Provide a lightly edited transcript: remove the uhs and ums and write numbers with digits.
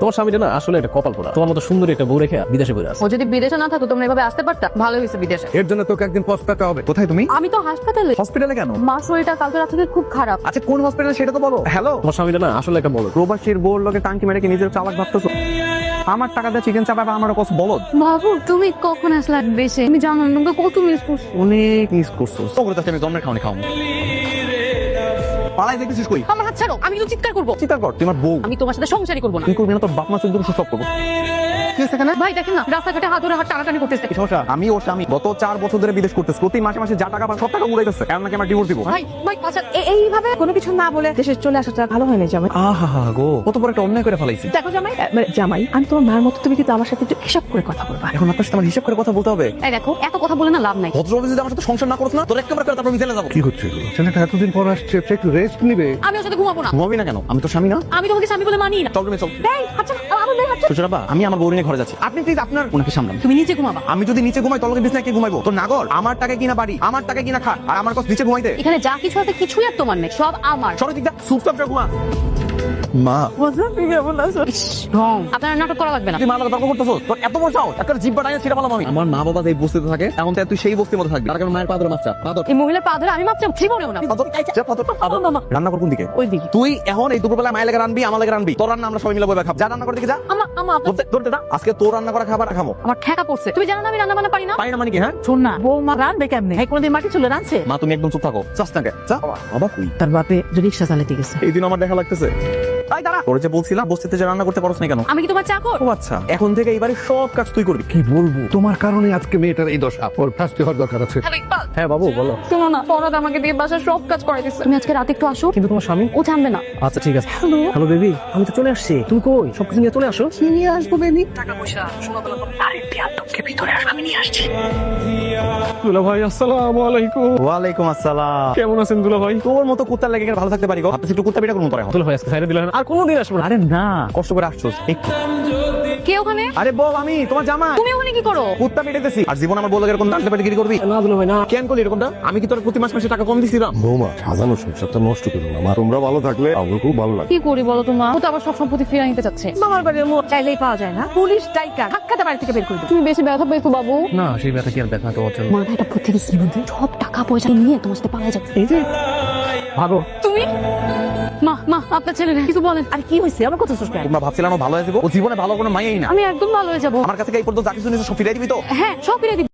তোমার স্বামীটা না আসলে একটা কপাল পোড়া। তোমার মতো সুন্দরী একটা বউ রেখে বিদেশে বসে আছে। ও যদি বিদেশে না থাকতো তোমরা এভাবে আসতে পারতা? ভালো হয়েছে বিদেশে। এর জন্য তোকে একদিন পস্তাতে হবে। কোথায় তুমি? আমি তো হাসপাতালে। হসপিটালে কেন? মা শরীরটা কালকে রাত থেকে খুব খারাপ। আচ্ছা কোন হসপিটাল সেটা তো বলো। হ্যালো, তোমার স্বামীটা না আসলে একটা বড় প্রবাসীর বউর লোকে টাঙ্কি মেরে কি নিজের চালাক ভাবতেছো? আমার টাকা দিয়ে চিকেন চাপাবে আমার কষ্ট বলদ। বাবু তুমি কখন আসলে দেশে? তুমি জানো না তোমাকে কত মিস করছি। অনেক মিস করছো। ওগুলো তো আমি গমনের খাওয়ানি খাও। পালাই দেখতেছিস কই? আমার হাত ছাড়ো, আমি তো চিৎকার করবো। চিন্তা কর, তোমার বউ। আমি তোমার সাথে সংসারই করবো না। তুই করবি না, তোর বাপ মা চোদ্দ সব করবো। কি হয়েছে এখানে? ভাই দেখেন না রাস্তাঘাটে হাত ধরে হাত টানাটানি করতেছে। কি সমস্যা? আমি ওর স্বামী গত 4 বছর ধরে বিদেশ করতেছি। প্রতি মাসে মাসে যা টাকা পায় সব টাকা উড়াইতেছে। কারণ নাকি আমার ডিভোর্স দিব। ভাই ভাই আচ্ছা এইভাবে কোনো কিছু না বলে দেশে চলে আসাটা ভালো হয় না জামাই। আহা গো, কত বড় একটা অন্যায় করে ফেলাইছি। দেখো জামাই, জামাই আমি তোমার মার মতো, তুমি কিন্তু আমার সাথে একটু হিসাব করে কথা বলবা। এখন আপনার সাথে আমার হিসাব করে কথা বলতে হবে। এই দেখো এত কথা বলে না লাভ নাই। ভদ্রভাবে যদি আমার সাথে সংসার না করছ না, তোর একেবারে করে তারপর মিজাইলে যাবো। কি হচ্ছে? ছেলেটা এতদিন পর আসছে, সে একটু রেস্ট নিবে। আমি ওর সাথে ঘুমাবো না। ঘুমাবি না কেন? আমি তো স্বামী না। আমি তোমাকে স্বামী বলে মানি না। চল তুমি চল। এই আচ্ছা আমার মেয়ে আচ্ছা শ্বশুর আব্বা, আমি আমার বউ নিয়ে ঘরে যাচ্ছি। আপনি প্লিজ আপনার ওনাকে সামলান। তুমি নিচে ঘুমাবা। আমি যদি নিচে ঘুমাই তলকে বিছনায় কে ঘুমাইবো? তোর নাগর? আমার টাকা কিনা বাড়ি, আমার টাকা কিনা খাট, আর আমার কাছে নিচে ঘুমাইতে। এখানে যা কিছু আছে কিছুই আর তোমার নেই, সব আমার। সরো দিক যা, চুপচাপ করে ঘুমা। মা, তুমি কেমন আছো? ঢং, আপনার নাটক করা লাগবে না। তুই মার লগে তর্ক করতেছস? তোর এত বড় সাহস? একটা জিব্বা টাইনা ছিড়া বললাম আমি। আমার মা বাবা যে বস্তিতে থাকে, এখন তো তুই সেই বস্তির মধ্যে থাকবি। তার কারণে মায়ের পা ধরে মাছ চা। পা ধর। এই মহিলার পা ধরে আমি মাপতে জীবনেও না। পা ধর। যা, পা ধর। রান্না কর কোন দিকে? ওই দিকে। তুই এখন এই দুপুরবেলা মায়ের লেগে রানবি, আমার লেগে রানবি। তোর রান্না আমরা সবাই মিলে বইবা খাব। যা রান্না করে দিকে যা। আমা আমা আপনার ধরতে যা। আজকে তোর রান্না করা খাবার খামো। আমার ঠেকা পড়ছে। তুমি জানো না আমি রান্না বান্না পারি না। পারি না মানে কি? হ্যাঁ শোন না, বৌমা রানবে কেমনে? এই কোনদিন মাটি চলে রানছে? মা, তুমি একদম চুপ থাকো। চাস না কে? যা। বাবা কই? তার বাপে রিক্সা চালাতে গেছে। এই দিন আমার দেখা লাগতেছে। তাই দাঁড়া, তোর যে বলছিলাম বস্তিতে যে রান্না করতে পারছ না কেন? আমি কি তোমার চাকর? ও আচ্ছা, এখন থেকে এইবারে সব কাজ তুই করবি। কি বলবো, তোমার কারণে আজকে মেয়েটার এই দশা। ওর শাস্তি হওয়ার দরকার আছে। হ্যালো ইকবাল। হ্যাঁ বাবু বলো। শোনো না, ফরহাদ আমাকে দিয়ে বাসার সব কাজ করাই দিচ্ছে। তুমি আজকে রাতে একটু আসো। কিন্তু তোমার স্বামী? ও থামবে না। আচ্ছা ঠিক আছে। হ্যালো হ্যালো বেবি, আমি তো চলে আসছি। তুমি কই? সবকিছু নিয়ে চলে আসো। নিয়ে আসবো বেবি। টাকা পয়সা সোনাগুলো আরে পিয়াটকে ভিতরে আস, আমি নিয়ে আসছি। দুলা ভাই আসসালামু আলাইকুম। ওয়ালাইকুম আসসালাম। কেমন আছেন দুলা ভাই? তোর মতো কুত্তার লেগে ভালো থাকতে পারি গো। আপনি একটু কুত্তা পিটা করুন পরে। দুলা ভাই আজকে সাইডে দিলেন আর কোনোদিন আসবো না। আরে না, কষ্ট করে আসছোস একটু। কে ওখানে? আরে বল, আমি তোমার জামা। তুমি ওখানে কি করো? কুত্তা পিটাইতেছি। আর জীবন আমার বলে এরকম ডাকতে পেটে গিরি করবি? না দুলা ভাই না। কেন করলি এরকমটা? আমি কি তোর প্রতি মাসে টাকা কম দিছিলাম? বৌমা, সাজানো সংসারটা নষ্ট করো না। মা, তোমরা ভালো থাকলে আমার খুব ভালো লাগে। কি করি বলো তোমা? ও তো আবার সব সম্পত্তি ফিরিয়ে নিতে চাচ্ছে। মামার বাড়ির মোট চাইলেই পাওয়া যায় না। পুলিশ ডাইকা ধাক্কাতে বাড়ি থেকে বের করে দিবে। তুমি বেশি ব্যথা পেয়েছো বাবু। না সেই ব্যথা কি আর ব্যথা তোমার জন্য? মাথায় একটা বুদ্ধি দিচ্ছি, সব টাকা পয়সা নিয়ে তোমার সাথে পালা যাবে। এই যে ভাগো। তুমি মা মা আপনার ছেলে কিছু বলেন। আর কি হয়েছে? আমার কথা শুনবে। তোমরা ভাবছিলাম ও ভালো হয়ে যাবো। ও জীবনে ভালো কোনো মাইয়াই না। আমি একদম ভালো হয়ে যাবো। আমার কাছে এই পর্যন্ত যা কিছু নিয়েছে সব ফিরাই দিবি তো? হ্যাঁ সব ফিরিয়ে দিবো।